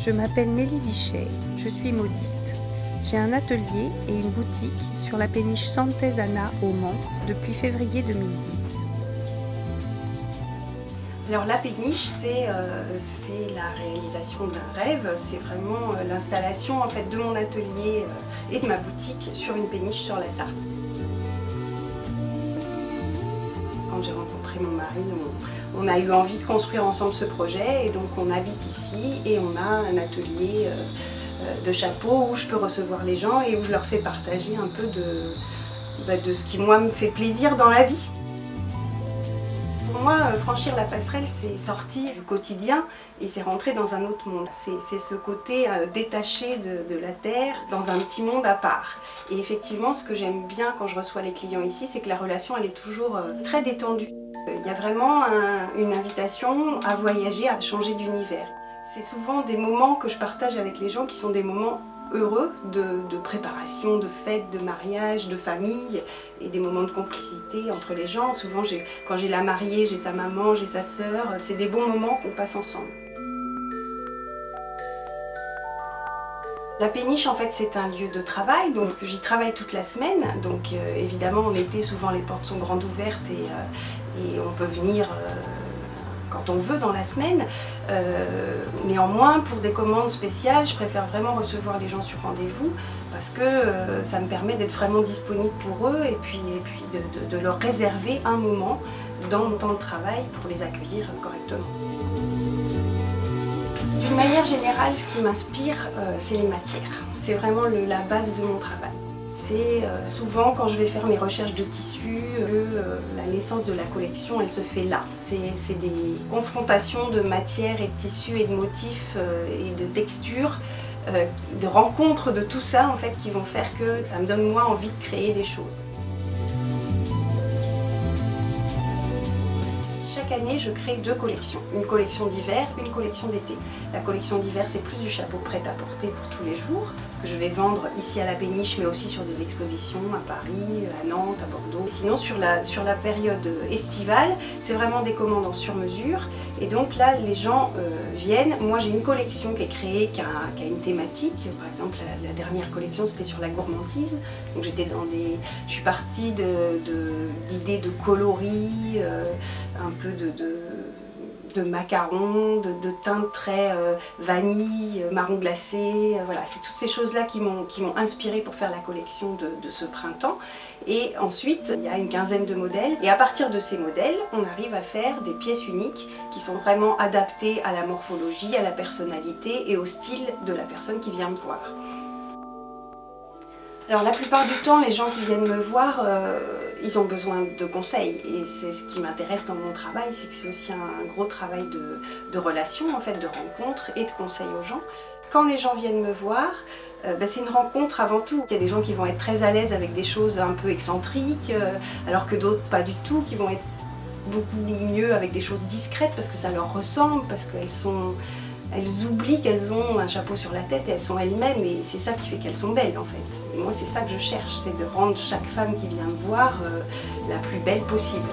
Je m'appelle Nelly Vichet, je suis modiste. J'ai un atelier et une boutique sur la péniche Sant'Ezana au Mans depuis février 2010. Alors la péniche, c'est la réalisation d'un rêve, c'est vraiment l'installation en fait, de mon atelier et de ma boutique sur une péniche sur la Sarthe. Quand j'ai rencontré mon mari, on a eu envie de construire ensemble ce projet et donc on habite ici et on a un atelier de chapeaux où je peux recevoir les gens et où je leur fais partager un peu de ce qui moi me fait plaisir dans la vie. Pour moi, franchir la passerelle, c'est sortir du quotidien et c'est rentrer dans un autre monde. C'est ce côté détaché de la terre, dans un petit monde à part. Et effectivement, ce que j'aime bien quand je reçois les clients ici, c'est que la relation, elle est toujours très détendue. Il y a vraiment une invitation à voyager, à changer d'univers. C'est souvent des moments que je partage avec les gens qui sont des moments heureux de préparation, de fête, de mariage, de famille et des moments de complicité entre les gens. Souvent, quand j'ai la mariée, j'ai sa maman, j'ai sa sœur, c'est des bons moments qu'on passe ensemble. La péniche, en fait, c'est un lieu de travail, donc j'y travaille toute la semaine. Donc évidemment, en été, souvent les portes sont grandes ouvertes et on peut venir quand on veut dans la semaine. Néanmoins, pour des commandes spéciales, je préfère vraiment recevoir les gens sur rendez-vous parce que ça me permet d'être vraiment disponible pour eux et puis de leur réserver un moment dans mon temps de travail pour les accueillir correctement. D'une manière générale, ce qui m'inspire, c'est les matières. C'est vraiment la base de mon travail. C'est souvent quand je vais faire mes recherches de tissus, la naissance de la collection, elle se fait là. C'est des confrontations de matières et de tissus et de motifs et de textures, de rencontres de tout ça en fait qui vont faire que ça me donne moi envie de créer des choses. Chaque année, je crée deux collections. Une collection d'hiver, une collection d'été. La collection d'hiver, c'est plus du chapeau prêt à porter pour tous les jours, que je vais vendre ici à la péniche, mais aussi sur des expositions à Paris, à Nantes, à Bordeaux. Sinon, sur la période estivale, c'est vraiment des commandes en sur-mesure. Et donc là, les gens viennent. Moi, j'ai une collection qui est créée, qui a une thématique. Par exemple, la dernière collection, c'était sur la gourmandise. Donc je suis partie d'idées de coloris, un peu de macarons, de teintes très vanille, marron glacé, voilà, c'est toutes ces choses-là qui m'ont inspirée pour faire la collection de ce printemps. Et ensuite, il y a une quinzaine de modèles, et à partir de ces modèles, on arrive à faire des pièces uniques qui sont vraiment adaptées à la morphologie, à la personnalité et au style de la personne qui vient me voir. Alors la plupart du temps, les gens qui viennent me voir, ils ont besoin de conseils et c'est ce qui m'intéresse dans mon travail, c'est que c'est aussi un gros travail de relation, en fait, de rencontre et de conseils aux gens. Quand les gens viennent me voir, c'est une rencontre avant tout. Il y a des gens qui vont être très à l'aise avec des choses un peu excentriques, alors que d'autres pas du tout, qui vont être beaucoup mieux avec des choses discrètes parce que ça leur ressemble, parce qu'elles oublient qu'elles ont un chapeau sur la tête et elles sont elles-mêmes et c'est ça qui fait qu'elles sont belles en fait. Et moi c'est ça que je cherche, c'est de rendre chaque femme qui vient me voir la plus belle possible.